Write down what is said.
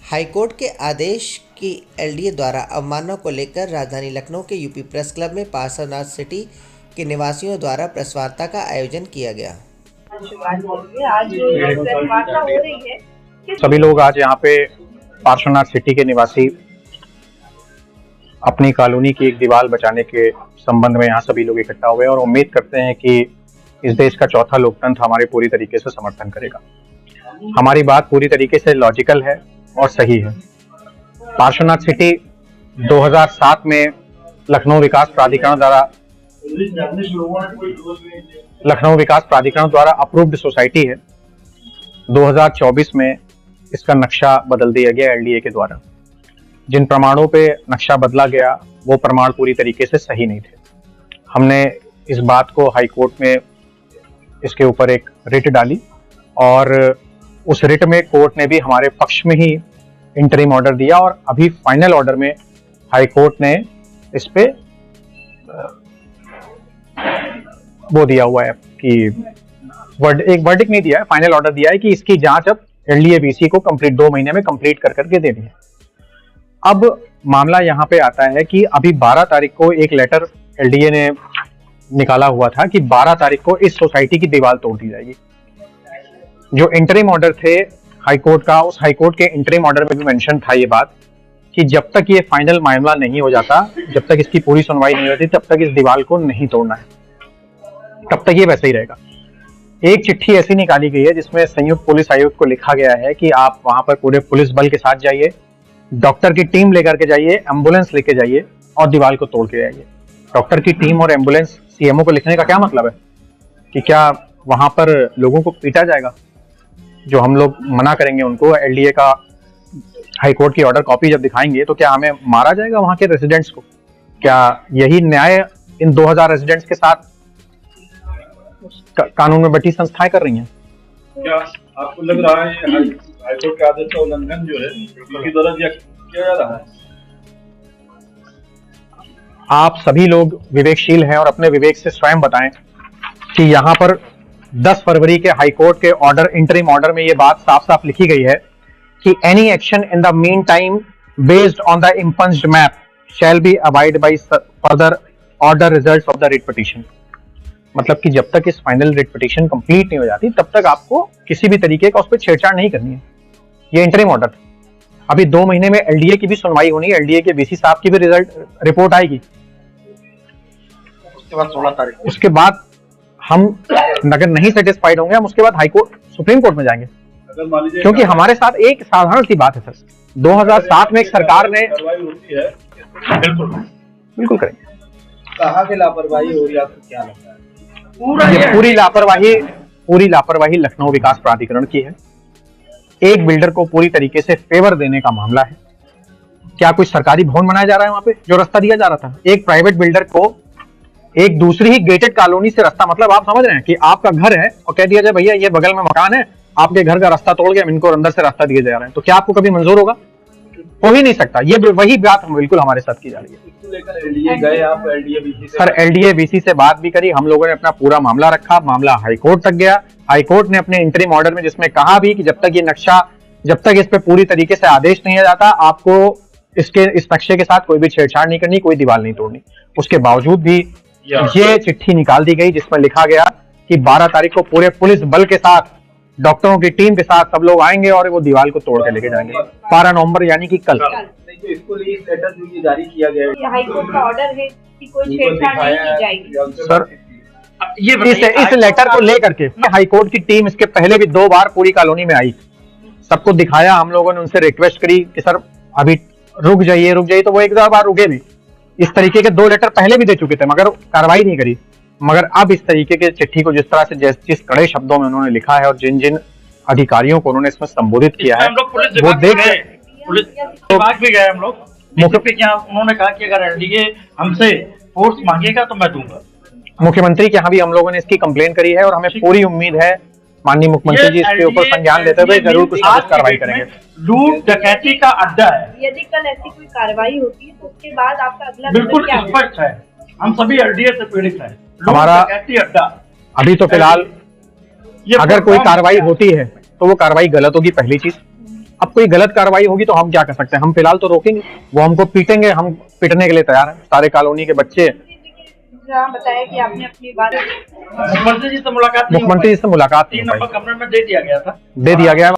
High court के आदेश की LDA द्वारा अवमानना को लेकर राजधानी लखनऊ के यूपी प्रेस क्लब में पार्श्वनाथ सिटी के निवासियों द्वारा प्रेस वार्ता का आयोजन किया गया। आज प्रेस वार्ता हो रही है। सभी लोग आज यहाँ पे पार्श्वनाथ सिटी के निवासी अपनी कॉलोनी की एक दीवार बचाने के संबंध में यहाँ सभी लोग इकट्ठा हुए और उम्मीद करते हैं कि इस देश का चौथा लोकतंत्र हमारे पूरी तरीके से समर्थन करेगा। हमारी बात पूरी तरीके से लॉजिकल है और सही है। पार्श्वनाथ सिटी 2007 में लखनऊ विकास प्राधिकरण द्वारा अप्रूव्ड सोसाइटी है। 2024 में इसका नक्शा बदल दिया गया एलडीए के द्वारा। जिन प्रमाणों पे नक्शा बदला गया वो प्रमाण पूरी तरीके से सही नहीं थे। हमने इस बात को हाई कोर्ट में इसके ऊपर एक रिट डाली और उस रिट में कोर्ट ने भी हमारे पक्ष में ही इंटरिम ऑर्डर दिया और अभी फाइनल ऑर्डर में हाई कोर्ट ने इस पे वो दिया हुआ है कि एक वर्डिक्ट नहीं दिया है, फाइनल ऑर्डर दिया है कि इसकी जांच अब एलडीए बीसी को कंप्लीट 2 महीने में कंप्लीट कर करके देनी है। अब मामला यहाँ पे आता है कि अभी 12 तारीख को एक लेटर एलडीए ने निकाला हुआ था कि 12 तारीख को इस सोसाइटी की दीवार तोड़ दी जाएगी। जो इंटरिम ऑर्डर थे हाईकोर्ट का, उस हाईकोर्ट के इंटरिम ऑर्डर में भी मेंशन था ये बात कि जब तक ये फाइनल मामला नहीं हो जाता, जब तक इसकी पूरी सुनवाई नहीं होती, तब तक इस दीवार को नहीं तोड़ना है, तब तक ये वैसे ही रहेगा। एक चिट्ठी ऐसी निकाली गई है जिसमें संयुक्त पुलिस आयुक्त को लिखा गया है कि आप वहां पर पूरे पुलिस बल के साथ जाइए, डॉक्टर की टीम लेकर के जाइए, एम्बुलेंस लेके जाइए और दीवार को तोड़ के आइए। डॉक्टर की टीम और एम्बुलेंस सीएमओ को लिखने का क्या मतलब है कि क्या वहां पर लोगों को पीटा जाएगा? जो हम लोग मना करेंगे उनको एलडीए का हाईकोर्ट की ऑर्डर कॉपी जब दिखाएंगे तो क्या हमें मारा जाएगा वहां के रेजिडेंट्स को? क्या यही न्याय इन 2000 रेजिडेंट्स के साथ कानून में बैठी संस्थाएं कर रही हैं? क्या आपको लग रहा है हाईकोर्ट के आदेश का उल्लंघन जो है इसकी द्वारा किया जा रहा है? आप सभी लोग विवेकशील हैं और अपने विवेक से स्वयं बताएं कि यहाँ पर 10 फरवरी के हाईकोर्ट के ऑर्डर इंटरिम ऑर्डर में ये बात साफ साफ लिखी गई है कि any action in the meantime based on the impugned map shall be abide by further order results of the writ petition. मतलब कि जब तक इस फाइनल रिट पिटीशन कंप्लीट नहीं हो जाती तब तक आपको किसी भी तरीके का उस पर छेड़छाड़ नहीं करनी है। ये इंटरिम ऑर्डर था। अभी 2 महीने में एलडीए की भी सुनवाई होनी है, एलडीए के वीसी साहब की भी रिपोर्ट आएगी। उसके बाद हम अगर नहीं सेटिस्फाइड होंगे हम उसके बाद हाईकोर्ट सुप्रीम कोर्ट में जाएंगे, क्योंकि हमारे साथ एक साधारण सी बात है सर, 2007 में एक सरकार ने बिल्कुल करेंगे। कहाँ की लापरवाही हो रही है आपको क्या लगता है? पूरी लापरवाही लखनऊ विकास प्राधिकरण की है। एक बिल्डर को पूरी तरीके से फेवर देने का मामला है। क्या कोई सरकारी भवन बनाया जा रहा है वहां पे जो रास्ता दिया जा रहा था? एक प्राइवेट बिल्डर को एक दूसरी ही गेटेड कॉलोनी से रास्ता, मतलब आप समझ रहे हैं कि आपका घर है और कह दिया जाए भैया ये बगल में मकान है, आपके घर का रास्ता तोड़ के हम इनको अंदर से रास्ता दिए जा रहे हैं, तो क्या आपको कभी मंजूर होगा? हो ही नहीं सकता। ये वही बात हम बिल्कुल हमारे साथ की जा रही है। सर एलडीए बीसी से बात भी करी, हम लोगों ने अपना पूरा मामला रखा, मामला हाईकोर्ट तक गया। हाईकोर्ट ने अपने इंटरिम ऑर्डर में जिसमें कहा भी कि जब तक इस पे पूरी तरीके से आदेश नहीं आ जाता आपको इस नक्शे के साथ कोई भी छेड़छाड़ नहीं करनी, कोई दीवार नहीं तोड़नी। उसके बावजूद भी ये चिट्ठी निकाल दी गई जिसमें लिखा गया कि 12 तारीख को पूरे पुलिस बल के साथ, डॉक्टरों की टीम के साथ सब लोग आएंगे और वो दीवार को तोड़ के लेके जाएंगे। 12 नवंबर यानी कि कल। इसको लेटर जो जारी किया गया है, हाईकोर्ट का ऑर्डर है कि कोई छेड़छाड़ नहीं की जाएगी। सर इस लेटर को लेकर के हाईकोर्ट की टीम इसके पहले भी 2 बार पूरी कॉलोनी में आई, सबको दिखाया। हम लोगों ने उनसे रिक्वेस्ट करी कि सर अभी रुक जाइए, तो वो 1-2 बार रुके भी। इस तरीके के 2 लेटर पहले भी दे चुके थे मगर कार्रवाई नहीं करी। मगर अब इस तरीके के चिट्ठी को जिस तरह से जिस कड़े शब्दों में उन्होंने लिखा है और जिन जिन अधिकारियों को उन्होंने इसमें संबोधित किया है वो देख पुलिस विभाग भी गए हम लोग। उन्होंने कहा कि अगर एलडीए हमसे फोर्स मांगेगा तो मैं दूंगा। मुख्यमंत्री के यहाँ भी हम लोगों ने इसकी कंप्लेन करी है और हमें पूरी उम्मीद है माननीय मुख्यमंत्री जी इसके ऊपर संज्ञान लेते हुए जरूर कुछ कार्रवाई करेंगे। लूट डकैती का अड्डा है। यदि कल ऐसी कोई कार्रवाई होती है तो उसके बाद आपका अगला बिल्कुल स्पष्ट है, हम सभी एलडीए से पीड़ित हैं। हमारा अड्डा अभी तो फिलहाल अगर कोई कार्रवाई होती है तो वो कार्रवाई गलत होगी, पहली चीज। अब कोई गलत कार्रवाई होगी तो हम क्या कर सकते हैं? हम फिलहाल तो रोकेंगे, वो हमको पीटेंगे, हम पीटने के लिए तैयार हैं। सारे कॉलोनी के बच्चे। जहाँ बताया कि आपने अपनी बात मुख्यमंत्री जी से मुलाकात नहीं हो मुख्यमंत्री जी से मुलाकात 3 नंबर कमरे में दे दिया गया था। दे दिया गया।